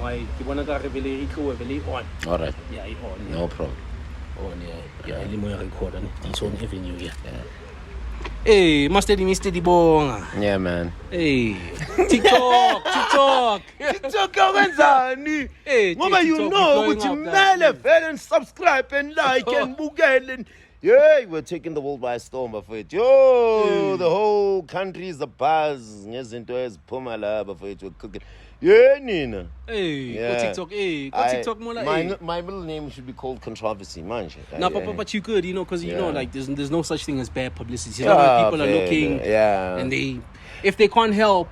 why ke bona ka re vele re tlowe vele on. All right. Yeah, on. No problem. On yeah, le mo record on this on avenue yeah. Hey, Mr. Bonga. Yeah, man. Hey, TikTok. TikTok wenzani? Hey, Ngoba you know ukuthi mele vele and subscribe and like and bukele and yeah, we're taking the world by storm bafethu. Yo, the whole country is abuzz ngezinto eziphuma la bafethu. Yeah, Nina. Hey, go TikTok. Hey, go TikTok more like. My middle name should be called controversy, man. No, but you could, because you know, like there's no such thing as bad publicity. A lot of people are looking, and if they can't help,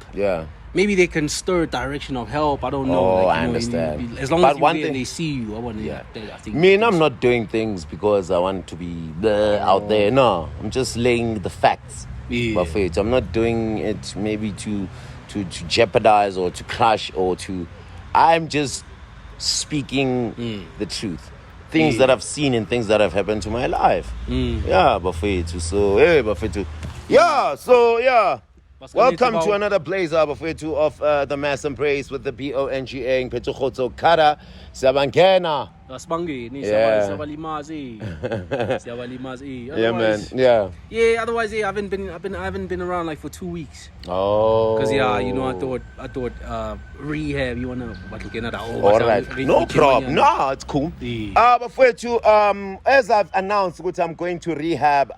maybe they can stir a direction of help. I don't know. Oh, I understand. As long as you're there and they see you, I think. I'm not doing things because I want to be out there. No, I'm just laying the facts. Buffet. I'm not doing it maybe to jeopardize or to crush or to. I'm just speaking the truth. Things that I've seen and things that have happened to my life. Yeah, Buffet. So, hey, Buffet. Yeah, so, yeah. Welcome to another blazer Buffet of the Mass and Praise with the BONGA. Petro Khotso Kara. Sabangena. Yeah, man. Yeah. Otherwise, I haven't been around like for 2 weeks. Oh. Because I thought rehab. You wanna looking at all right. No problem. No, it's cool. But for you, as I've announced, which I'm going to rehab.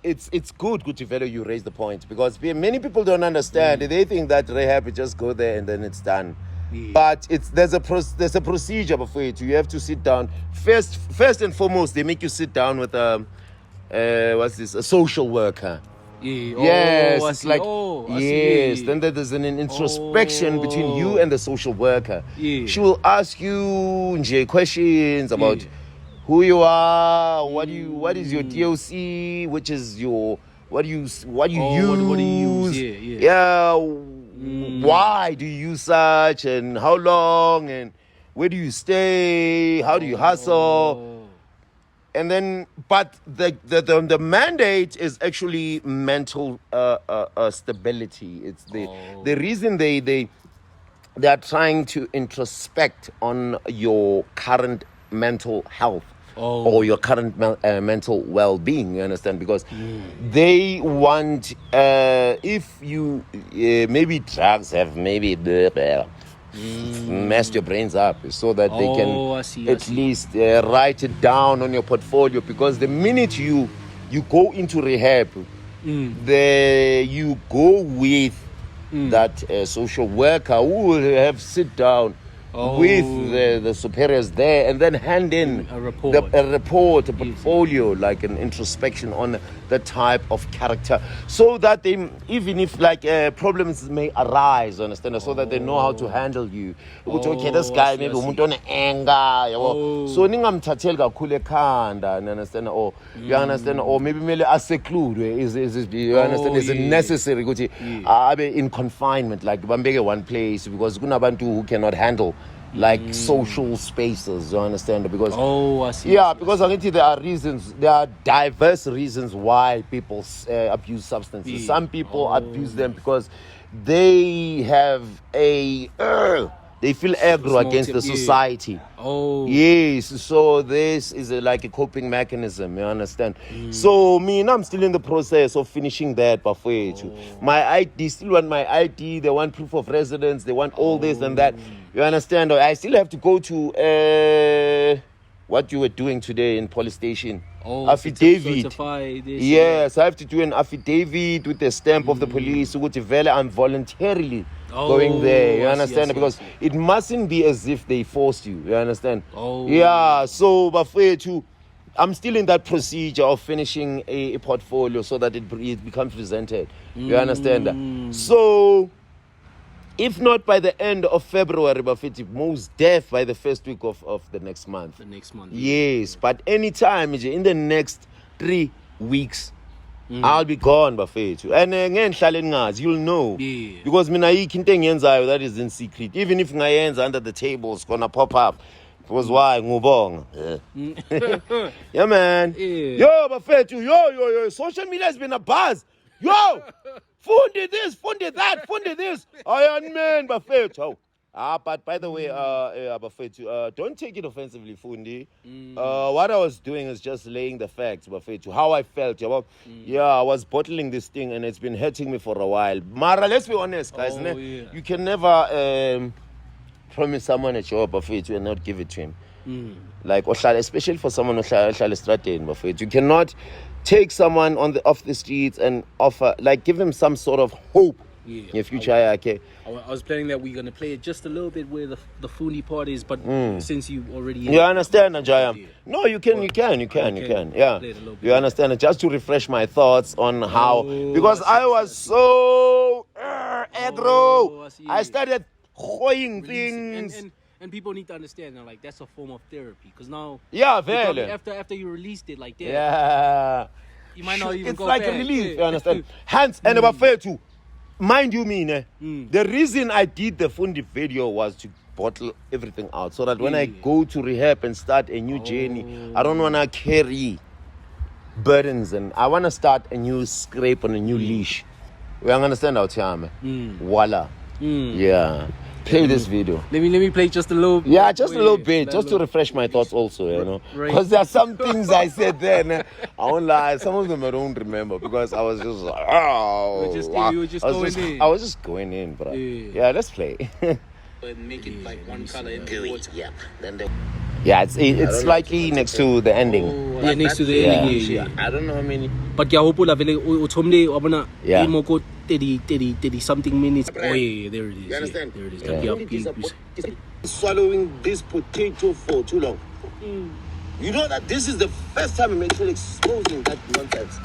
It's good to fellow you raise the point because many people don't understand. They think that rehab you just go there and then it's done. But there's a procedure before it. You have to sit down. First and foremost, they make you sit down with a social worker. Yes, it's like yes. Then there's an introspection between you and the social worker. She will ask you questions about who you are, what is your DOC, which is your what do you use? What do you use? Why do you use such and how long and where do you stay? How do you hustle? And then, but the mandate is actually mental stability. It's the reason they are trying to introspect on your current mental health. Or your current mental well-being, you understand? Because they want, if you, maybe drugs have maybe messed your brains up so that they can at least write it down on your portfolio. Because the minute you go into rehab, you go with that social worker who will have sit down with the superiors there and then hand in a report, a portfolio, like an introspection on the type of character, so that they, even if like problems may arise, understand, so that they know how to handle you. Okay, this guy maybe umuntu one anger, so ningamthatheli kakhulu ekhanda, understand, or you understand, or maybe mele aseclude, is you understand, is it necessary ukuthi abe in confinement, like bambeke one place, because kunabantu who cannot handle like social spaces, you understand? Because I see. Yeah, because I think there are diverse reasons why people abuse substances. Some people abuse them because they have they feel aggro against the society. Yes, so this is like a coping mechanism, you understand? So I'm still in the process of finishing that buffet. My ID, still want my ID, they want proof of residence, they want all this and that. You understand? I still have to go to what you were doing today in police station. Affidavit. Yes, I have to do an affidavit with the stamp of the police. I'm voluntarily going there. You understand? Because it mustn't be as if they forced you. You understand? Yeah. So, I'm still in that procedure of finishing a portfolio so that it becomes presented. You understand? So, if not by the end of February, but most def by the first week of the next month. Yes, but anytime in the next 3 weeks, I'll be gone, Buffet. And again, you'll know. Because that is in secret. Even if ngayenza under the table, it's gonna pop up. Because why? Ngubonga. Yeah, man. Yo, Buffet, yo. Social media has been a buzz. Yo! Funded this, funded that, funded this. Iron Man, Buffet. But by the way, Bafethu, don't take it offensively, Fundi. What I was doing is just laying the facts, Bafethu, how I felt. Yeah, I was bottling this thing and it's been hurting me for a while. Mara, let's be honest, guys. You can never promise someone a job, Bafethu, and not give it to him. Like, especially for someone who Bafethu, you cannot take someone off the streets and offer, like, give him some sort of hope. In your future, okay. I was planning that we're gonna play it just a little bit where the Fundi part is, but since you already you understand, Ajaya? No, you can. Yeah, you understand. Just to refresh my thoughts on how, because I was so aggro. I started hoing things. And people need to understand now, like, that's a form of therapy, because now after you released it, like that, you might not even it's go like back. A relief. You understand? Hence, and about fair too. Mind you, the reason I did the Fundi video was to bottle everything out, so that when I go to rehab and start a new journey, I don't want to carry burdens, and I want to start a new scrape on a new leash. We understand our time. Voila. Yeah. Play this video. Let me play just a little. Yeah, just a little bit, just to refresh my thoughts also, because there are some things I said there. I won't lie, some of them I don't remember because I was just like, I was just going in, bro. Yeah, let's play. And make it like one color in the water. Yeah. Yeah, it's slightly next to the ending. Yeah, next to the ending. Yeah. I don't know how many. But yeah, hopefully, abana 30 something minutes. Oh yeah, there it is. You understand? There it is. Swallowing this potato for too long. You know that this is the first time I'm actually exposing that nonsense.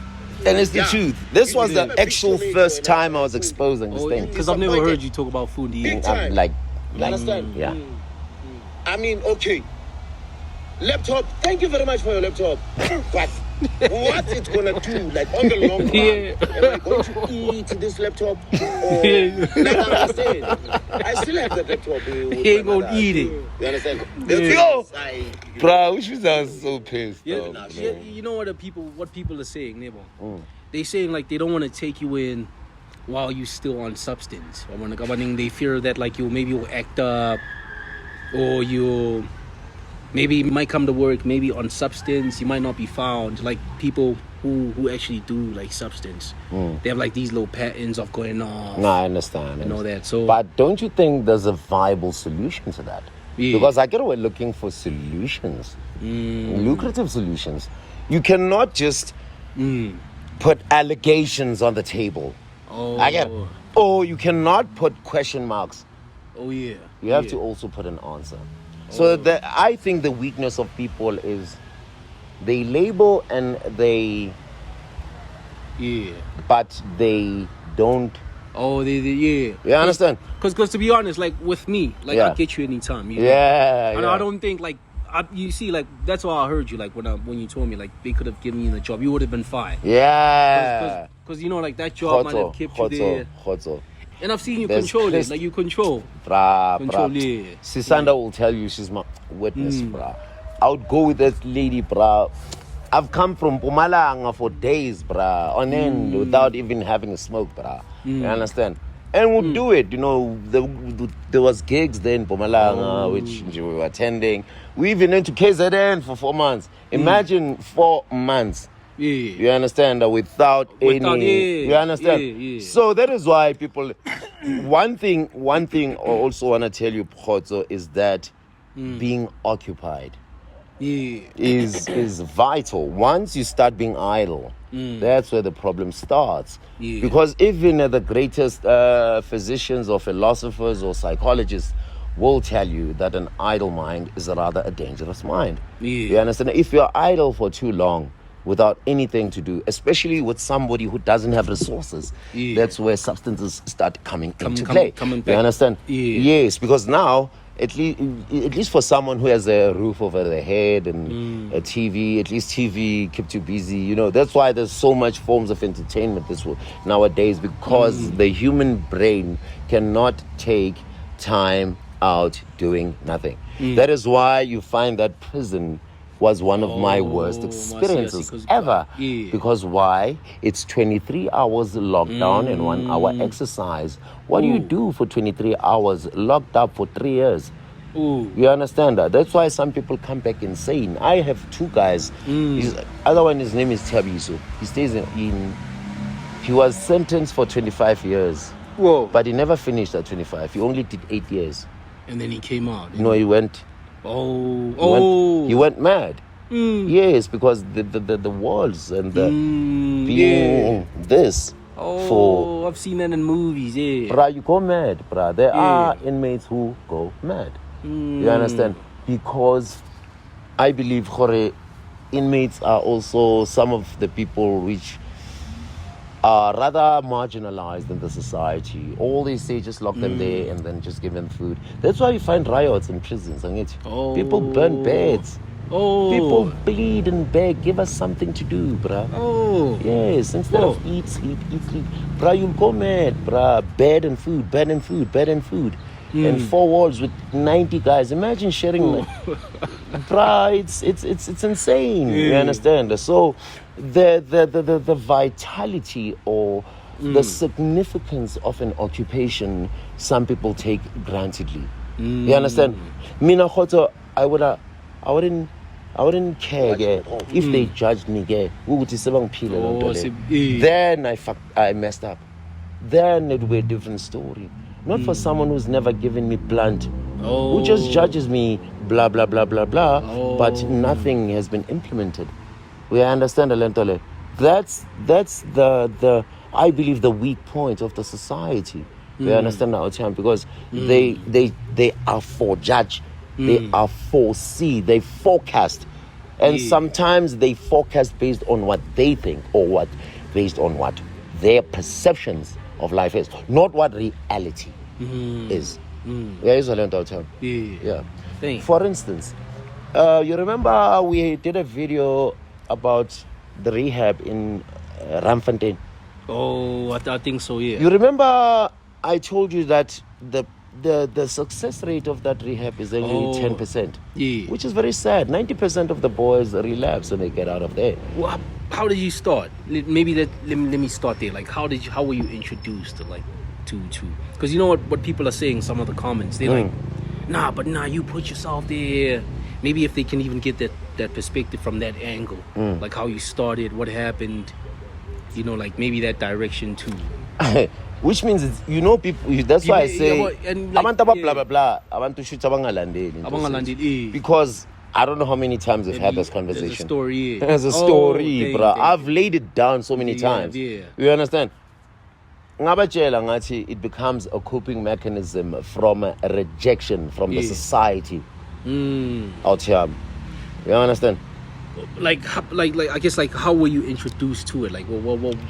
And it's the truth. This was the actual first time I was exposing this thing. Because I've never heard you talk about Fundi. Like, understand? Yeah. I mean, okay. Laptop, thank you very much for your laptop. But what it's gonna do, like, on the long run, am I going to eat this laptop? Like I said, I still have the laptop. He ain't gonna eat it. You understand? Bro, which was I was so pissed. You know what people are saying, Nebo? They saying, like, they don't want to take you in while you're still on substance. They fear that, like, you'll act up, or you maybe might come to work maybe on substance. You might not be found. Like, people who actually do, like, substance, they have, like, these little patterns of going off. No, I understand. And all that. So, but don't you think there's a viable solution to that? Because I get away looking for solutions, lucrative solutions. You cannot just put allegations on the table. You cannot put question marks. You have to also put an answer. So I think the weakness of people is they label and but they don't. You understand? Because to be honest, like, with me, like, I'll get you anytime. I don't think, like, you see, like, that's why I heard you, like, when you told me, like, they could have given you the job, you would have been fine. Because like, that job might have kept you there. And I've seen you control it, like, you control. Sisanda will tell you, she's my witness, brah. I would go with that lady, brah. I've come from Mpumalanga for days, brah, on end, without even having a smoke, brah. You understand? And we'll do it, there was gigs then in Mpumalanga, which we were attending. We even went to KZN for 4 months. Imagine 4 months. You understand? Without any. You understand? So that is why people. One thing I also want to tell you, Pkhotso, is that being occupied is vital. Once you start being idle, that's where the problem starts. Because even the greatest physicians or philosophers or psychologists will tell you that an idle mind is rather a dangerous mind. You understand? If you're idle for too long, without anything to do, especially with somebody who doesn't have resources, that's where substances start coming into play. You understand? Yes, because now, at least for someone who has a roof over their head and a TV, at least TV kept you busy. That's why there's so much forms of entertainment nowadays, because the human brain cannot take time out doing nothing. That is why you find that prison was one of my worst I see, experiences 'cause- ever. yeah. Because why? It's 23 hours lockdown and 1 hour exercise. What do you do for 23 hours locked up for 3 years? Ooh. You understand that? That's why some people come back insane. I have 2 guys. Other one, his name is Tabiso. He stays he was sentenced for 25 years. Whoa. But he never finished at 25. He only did 8 years. And then he came out. No, he went. He went mad. Yes, because the walls and the being this for. I've seen that in movies. Yeah. Bruh, you go mad, bruh. There are inmates who go mad. You understand? Because I believe inmates are also some of the people which are rather marginalized in the society. All they say, just lock them there and then just give them food. That's why you find riots in prisons. People burn beds. People bleed and beg, give us something to do, bruh. Yes, instead of eat, sleep. Bruh, you'll go mad, bruh. Bed and food. And 4 walls with 90 guys. Imagine sharing bruh, it's insane. You understand? So the vitality or the significance of an occupation, some people take grantedly. You understand? Mina khoto, I wouldn't care if they judged me. Then I messed up. Then it would be a different story. Not for someone who's never given me blunt, who just judges me, blah, blah, blah, blah, blah, but nothing has been implemented. We understand, Alentole. That's the I believe the weak point of the society. We understand our time because they are for judge, they are for see, they forecast, and sometimes they forecast based on what they think or based on what their perceptions of life is, not what reality is. Yeah, it's our time. Yeah. For instance, you remember we did a video about the rehab in Ramfontein? I think so, yeah. You remember I told you that the success rate of that rehab is only 10%. Yeah. Which is very sad. 90% of the boys relapse when they get out of there. Well, how did you start? Maybe let me start there. Like, how were you introduced to because you know what people are saying, some of the comments, they're like, nah, you put yourself there. Maybe if they can even get that perspective from that angle, like how you started, what happened, like maybe that direction too. Which means people. That's why I say abantu blah blah blah. Abantu shoot abangalandeli. Because I don't know how many times I've had this conversation. There's a story. There's a story, bro. I've laid it down so many times. Yeah. You understand? It becomes a coping mechanism from a rejection from the society out here. You understand? Like I guess, like, how were you introduced to it? Like,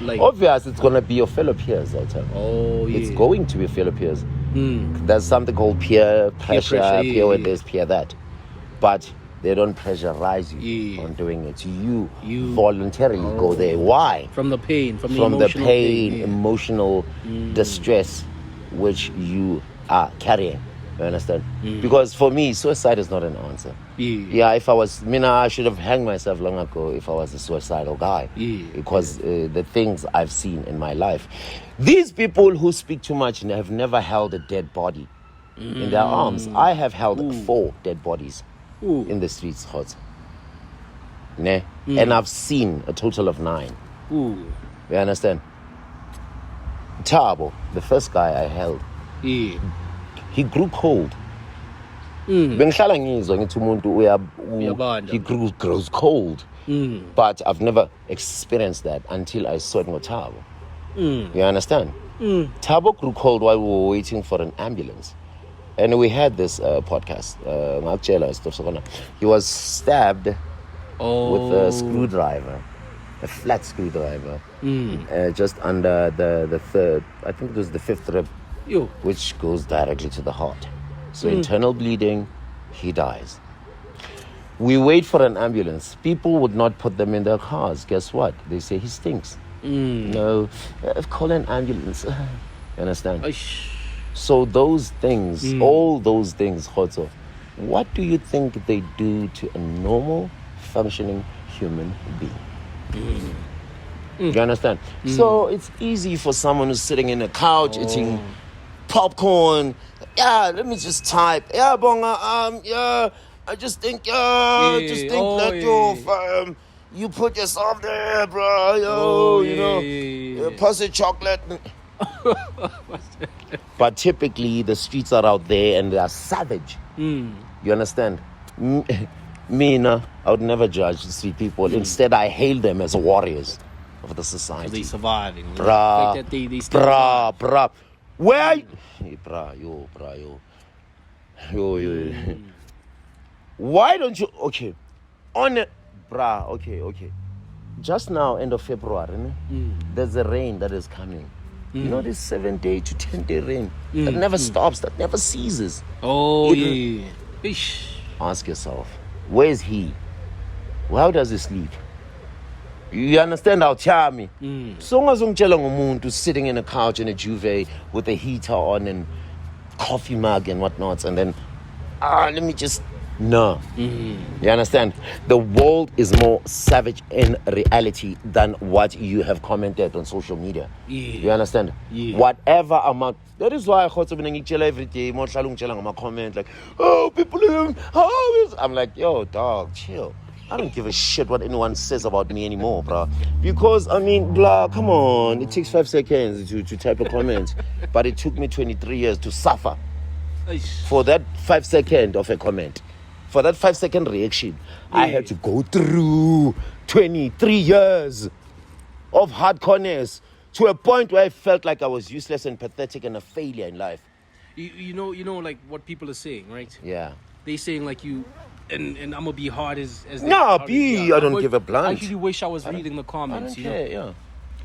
like, obvious, it's gonna be your fellow peers out here. It's going to be fellow peers. There's something called peer pressure, peer this, peer that, but they don't pressurize you on doing it. You voluntarily go there. Why? From the pain, from the pain, emotional distress which you are carrying. You understand? Because for me, suicide is not an answer. If I was I should have hanged myself long ago if I was a suicidal guy. Because the things I've seen in my life. These people who speak too much have never held a dead body in their arms. I have held 4 dead bodies in the streets, and I've seen a total of 9. You understand? Tabo, the first guy I held, he grew cold. Bengihlala ngizwa ngithi umuntu he grows cold. But I've never experienced that until I saw it with Tabo. You understand? Tabo grew cold while we were waiting for an ambulance. And we had this podcast. He was stabbed with a screwdriver, a flat screwdriver, just under the third, I think it was the 5th rib, which goes directly to the heart. So internal bleeding, he dies. We wait for an ambulance. People would not put them in their cars. Guess what? They say he stinks. No, call an ambulance. You understand? So those things, all those things, Khoto, what do you think they do to a normal functioning human being. You understand? So it's easy for someone who's sitting in a couch eating popcorn. Yeah, let me just type. Yeah, Bonga. Yeah, I just think. You put yourself there, bro. Pass the chocolate. But typically, the streets are out there and they are savage. You understand? Me, I would never judge the street people. Instead, I hail them as warriors of the society. They surviving. Bruh. Where are you? Hey, yo. Why don't you? Okay. Okay. Just now, end of February, there's a rain that is coming. You know, this 7-day to 10-day rain that never stops, that never ceases. Ask yourself, where is he? How does he sleep? You understand how charming? So umuntu sitting in a couch in a juve with a heater on and coffee mug and whatnot, and then let me just no. You understand? The world is more savage in reality than what you have commented on social media. You understand? Whatever amount. That is why I every day more comment like, oh, people, I'm like, yo, dog, chill. I don't give a shit what anyone says about me anymore, bro. Because, I mean, come on. It takes 5 seconds to type a comment. But it took me 23 years to suffer for that 5 second of a comment. For that 5 second reaction, I had to go through 23 years of hardcoreness to a point where I felt like I was useless and pathetic and a failure in life. You know, like what people are saying, right? Yeah. They saying like you, and I'm gonna be hard as no, I don't give a blunt. I actually wish I was reading the comments. I don't care, yeah.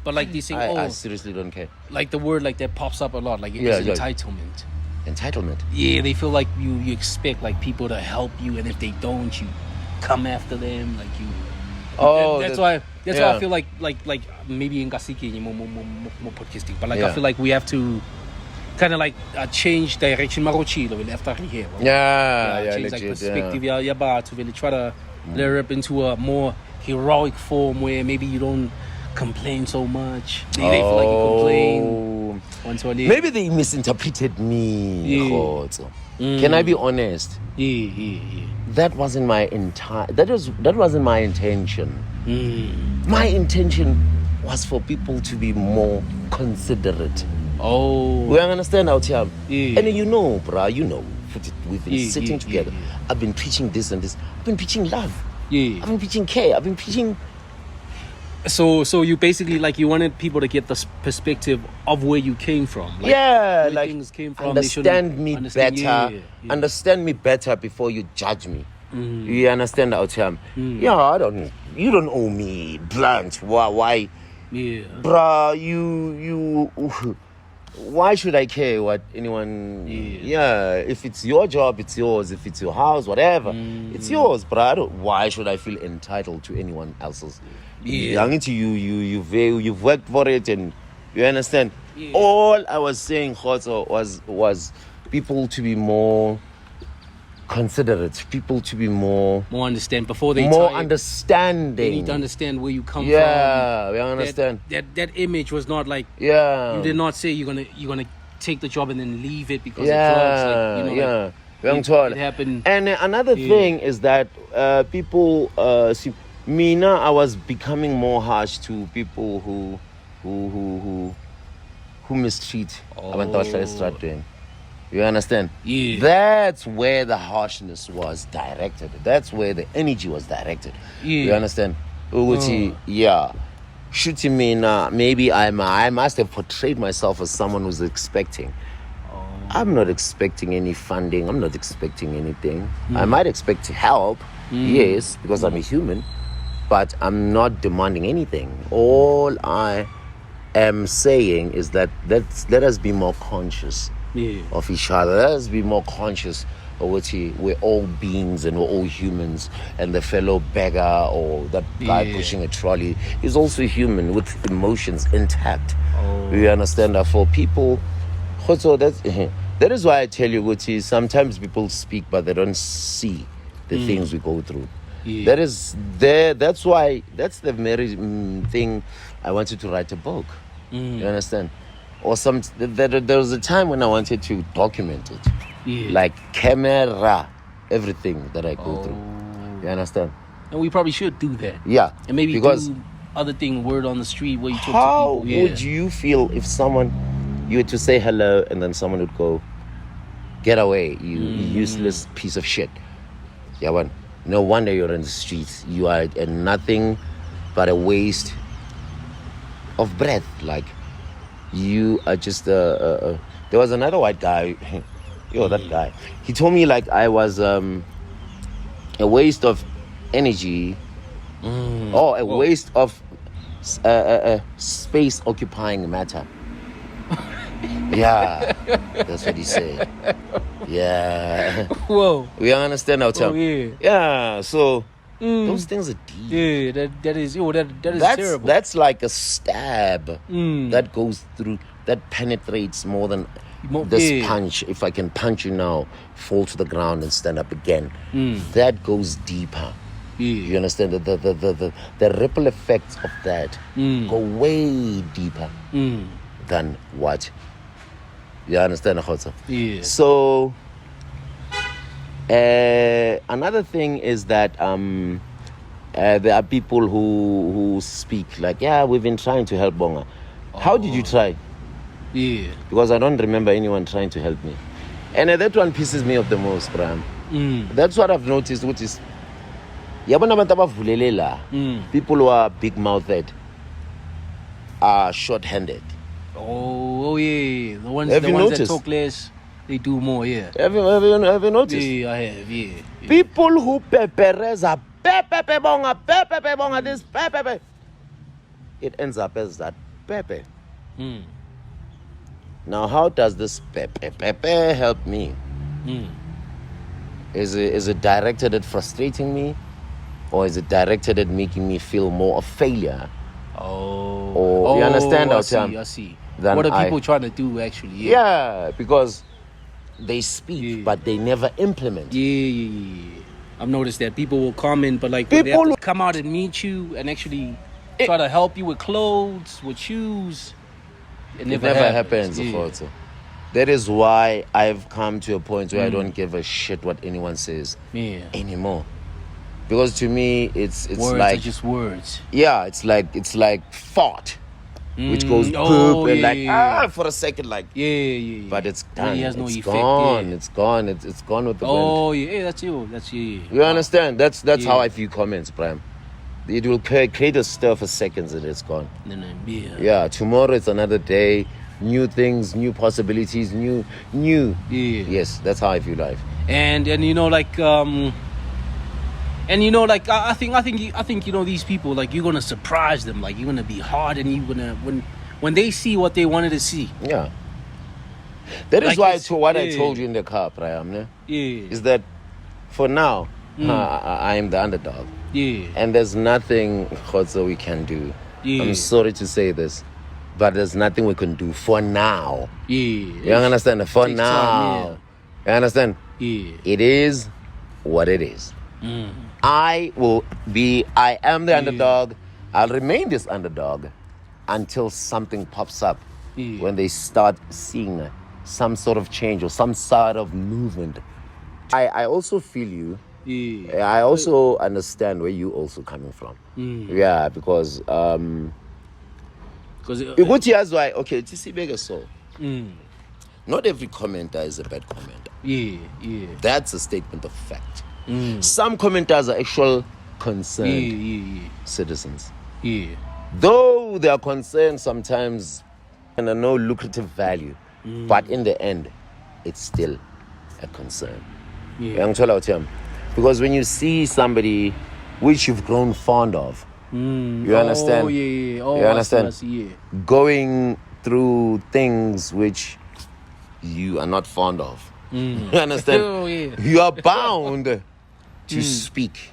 But like they say, I seriously don't care. Like the word like that pops up a lot, like it's entitlement. Entitlement. Yeah, they feel like you expect like people to help you, and if they don't, you come after them, like you. That's why I feel like maybe in Gasiki more podcasting, but like I feel like we have to kind of like change direction. We left out here. Change like perspective. To really try to layer up into a more heroic form where maybe you don't complain so much. They feel like you complain. Maybe they misinterpreted me. Can I be honest? Yeah. That wasn't my that wasn't my intention. My intention was for people to be more considerate. We understand out here. And you know, bruh, we've been sitting together. I've been preaching this and this. I've been preaching love. I've been preaching care. I've been preaching. So you basically like you wanted people to get the perspective of where you came from. Like, where like things came from. Understand me better. Understand me better before you judge me. You understand out here? Yeah, you don't owe me blunt. Why? Yeah. Bruh, you why should I care what anyone? Yeah, if it's your job, it's yours. If it's your house, whatever, it's yours. But why should I feel entitled to anyone else's? Young into you've worked for it, and you understand. All I was saying, Khozo, was people to be more considerate, people to be more understand before they understanding. They need to understand where you come from. Yeah, we understand. That image was not like you did not say you're gonna take the job and then leave it because of drugs. Like, it happened. And another thing is that people see me now. I was becoming more harsh to people who mistreat abantu. You understand? Yeah. That's where the harshness was directed. That's where the energy was directed. Yeah. You understand? Shooting me now. Maybe I must have portrayed myself as someone who's expecting. I'm not expecting any funding. I'm not expecting anything. I might expect help, yes, because I'm a human, but I'm not demanding anything. All I am saying is that let us be more conscious of each other. Let us be more conscious of what we're all beings and we're all humans, and the fellow beggar or that guy pushing a trolley is also human with emotions intact. You understand that for people, so that is why I tell you, Guti, sometimes people speak but they don't see the things we go through. Yeah. That is there. That's why. That's the very thing. I wanted to write a book. You understand? Or there was a time when I wanted to document it. Yeah. Like camera, everything that I go through. You understand? And we probably should do that. Yeah. And maybe because do other thing, word on the street, where you talk how to people. would you feel if you were to say hello and then someone would go, "Get away, you useless piece of shit"? Yeah, well, no wonder you're in the streets. You are nothing but a waste of breath. Like, you are just there was another white guy. That guy. He told me like I was a waste of energy, or a waste of space occupying matter. Yeah, that's what he said. Yeah. Whoa. We understand now, Tom. Yeah. Yeah. So those things are deep. Yeah, that is terrible. That's like a stab that goes through, that penetrates more than this punch. If I can punch you now, fall to the ground and stand up again, that goes deeper. Yeah. You understand? The ripple effects of that go way deeper than what. You understand, Khotsa? Yeah. So another thing is that there are people who speak like, yeah, we've been trying to help Bonga. How did you try? Yeah. Because I don't remember anyone trying to help me. And that one pisses me off the most, Bram. That's what I've noticed, which is people who are big-mouthed are short-handed. Oh yeah. The ones Have you that noticed? talk less, they do more, yeah. Have you noticed? Yeah, I have, yeah. People who pepereza, pepe bonga, this pepe. It ends up as that pepe. Now, how does this pepe help me? Is it directed at frustrating me? Or is it directed at making me feel more a failure? Oh, you understand? I see. Then What are people trying to do, actually? Yeah, because they speak, but they never implement. Yeah. I've noticed that people will comment, but like when they have to come out and meet you and actually try to help you with clothes, with shoes, it never happens. Yeah. That is why I've come to a point where I don't give a shit what anyone says anymore. Because to me, it's words like are just words. Yeah, it's like thought, which goes poop and like for a second, like but it's done. It has no it's effect. gone. Yeah. It's gone. It's gone with the wind. Oh yeah, that's you. That's you. You understand? That's how I view comments, Prime. It will create a stir for seconds and it's gone. Yeah. Tomorrow it's another day. New things, new possibilities, new. Yeah. Yes, that's how I view life. And you know like I think you know these people, like, you're gonna surprise them, like you're gonna be hard, and you're gonna when they see what they wanted to see. Yeah. That is like why I told you in the car, Priam. Is that for now I am the underdog. Yeah. And there's nothing Khotso we can do. Yeah. I'm sorry to say this, but there's nothing we can do for now. Yeah. You understand? For now. You understand? Yeah. It is what it is. I am the underdog. I'll remain this underdog until something pops up. When they start seeing some sort of change or some sort of movement. I also feel you. I also understand where you also coming from. Yeah, because here's why. Okay, to see bigger soul. Not every commenter is a bad commenter. Yeah. That's a statement of fact. Some commenters are actual concerned citizens. Yeah. Though they are concerned sometimes and are no lucrative value, but in the end, it's still a concern. Because when you see somebody which you've grown fond of, you understand? Oh, yeah. Oh, you understand? I see, going through things which you are not fond of. You understand? Oh, yeah. You are bound to speak,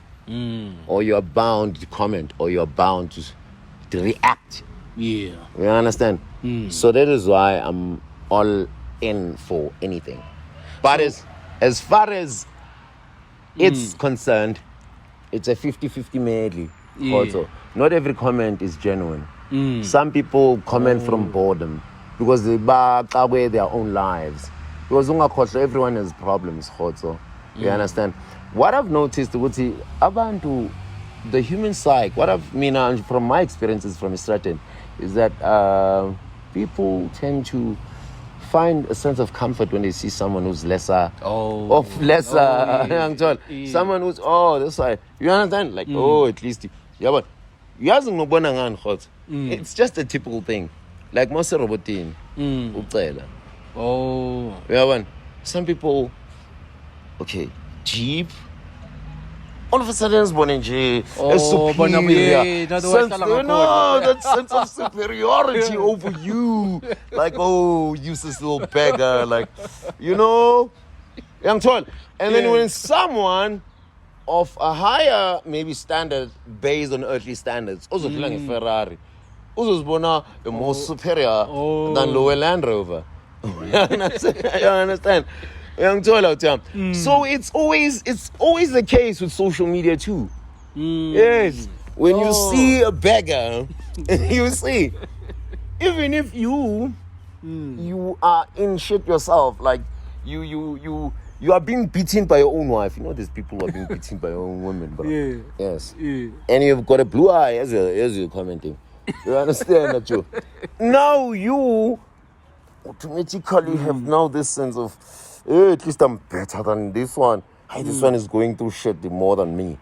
or you're bound to comment, or you're bound to react. Yeah. You understand? So that is why I'm all in for anything. But as far as it's concerned, it's a 50-50 medley. Yeah. Also, not every comment is genuine. Some people comment from boredom because they back away their own lives. Because everyone has problems. Also, you understand? What I've noticed, abantu, the human psyche. What I've from my experiences from Stratton, is that people tend to find a sense of comfort when they see someone who's lesser. Someone who's this way. You understand? Like at least but it's just a typical thing. Like most robotin. Some people, okay, Jeep. All of a sudden, it's superior. That sense of superiority over you. Like, useless little beggar. Like, young tall. And then when someone of a higher, maybe standard, based on earthly standards, also playing a Ferrari, also a more superior than lower Land Rover. You understand? So it's always the case with social media too. Yes. When you see a beggar, you see, even if you are in shit yourself, like you are being beaten by your own wife. You know, there's people who are being beaten by your own women, bro. Yeah. Yes. Yeah. And you've got a blue eye as you're commenting. You understand that you? Now you automatically have now this sense of, at least I'm better than this one. This one is going through shit more than me.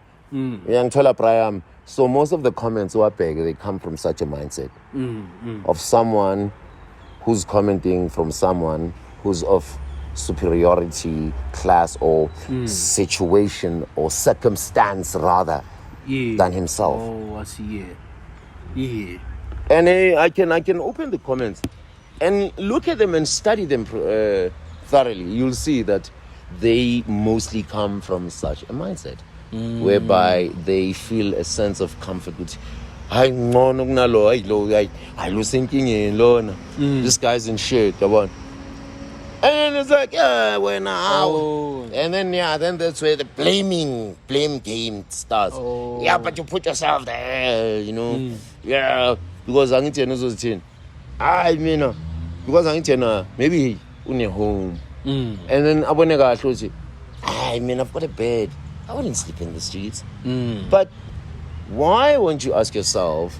So most of the comments who are big, they come from such a mindset of someone who's commenting from someone who's of superiority, class, or situation or circumstance rather than himself. Oh, I see. Yeah. And I can open the comments and look at them and study them thoroughly. You'll see that they mostly come from such a mindset whereby they feel a sense of comfort with this guy's in shit. And then it's like, when how? And then then that's where the blame game starts. But you put yourself there, because I'm maybe in your home. And then I've got a bed. I wouldn't sleep in the streets. But why won't you ask yourself,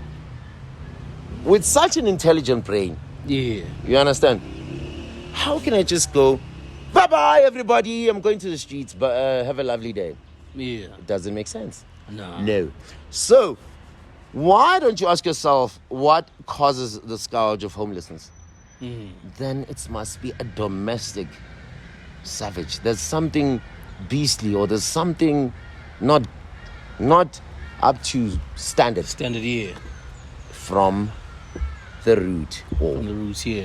with such an intelligent brain, you understand, how can I just go, bye-bye, everybody, I'm going to the streets, but have a lovely day? Yeah. It doesn't make sense. No. So, why don't you ask yourself what causes the scourge of homelessness? Then it must be a domestic savage. There's something beastly, or there's something not up to standard. From the root,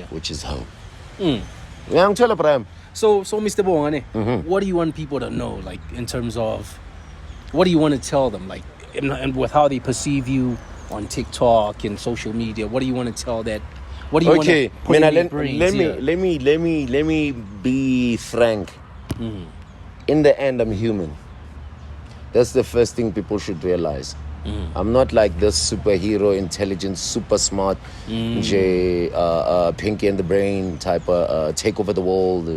which is home. I'm telling you, So Mr. Bonga, what do you want people to know, like, in terms of, what do you want to tell them, like, and with how they perceive you on TikTok and social media? What do you want to tell that? What do you want to put in their brains? Let me be frank. In the end, I'm human. That's the first thing people should realize. I'm not like this superhero, intelligent, super smart, Pinky in the brain type of take over the world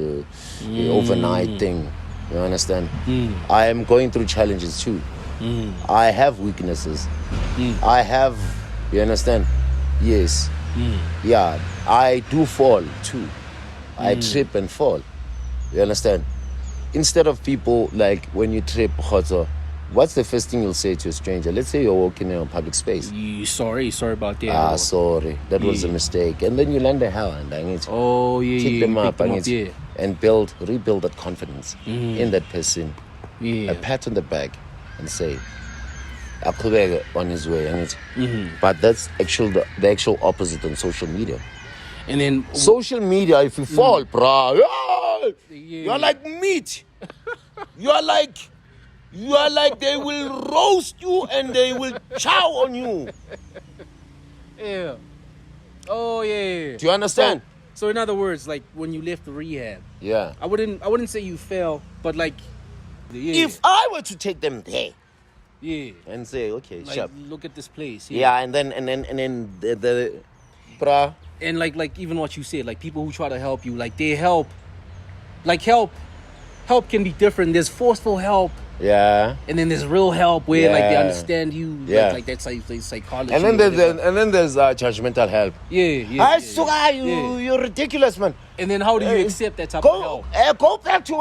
overnight thing. You understand? I am going through challenges too. I have weaknesses. I have, you understand? Yes. Yeah, I do fall too. I trip and fall. You understand? Instead of people, like, when you trip, what's the first thing you'll say to a stranger? Let's say you're walking in a public space. Sorry about that. Sorry. That was a mistake. And then you land a hand. Take them up, and rebuild that confidence in that person. A pat on the back and say, on his way. But that's the actual opposite on social media. And then social media, if you fall, bro, you're like meat. You're like they will roast you and they will chow on you. Yeah. Oh yeah. Do you understand? So in other words, like, when you left the rehab, I wouldn't say you fell, but like, if I were to take them there, Yeah. and say, okay, Like, sharp. look at this place. Yeah, and then the bruh. And like even what you said, like people who try to help you, like they help. Like help can be different. There's forceful help. Yeah. And then there's real help where like they Yeah. understand you. Yeah. Like that's like psychology. And then there's judgmental help. Yeah. You're ridiculous, man. And then how do you accept that type of help? Go back to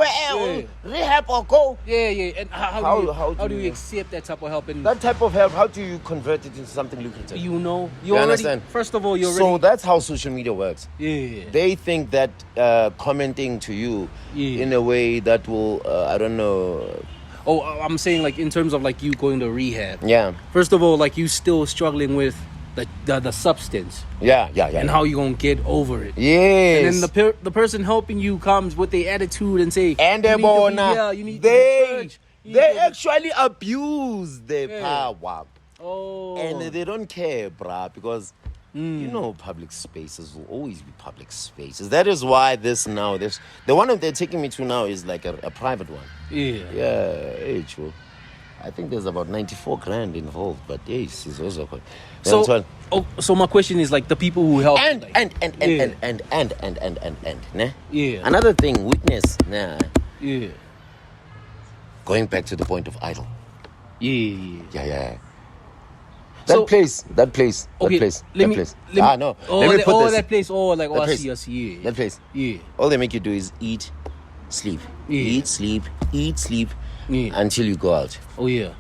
rehab or go. Yeah. And how do you accept that type of help? And That type of help, how do you convert it into something lucrative? you You already, understand? First of all, you're So already. that's how social media works. Yeah. They think that commenting to you Yeah. in a way that will, I don't know. Oh, I'm saying like in terms of like you going to rehab. Yeah. First of all, like you still struggling with the substance. Yeah. And how you gonna get over it. Yes. And then the person helping you comes with the attitude and say, And you need to be here, you need to be church, you need they to be-" actually abuse their power. Oh. And they don't care, bruh, because you know public spaces will always be public spaces. That is why the one that they're taking me to now is like a private one. Yeah. Yeah, hey, true. I think there's about 94 grand involved, but yes, it's also quite. So my question is like the people who help. And nah? Yeah. Another thing, witness, nah. Yeah. Going back to the point of idol. Yeah. That place. Let me. No. Let me put this. That place. Oh, like That I place. see. That place. Yeah. All they make you do is eat, sleep. Yeah. Eat, sleep Yeah. until you go out. Oh yeah.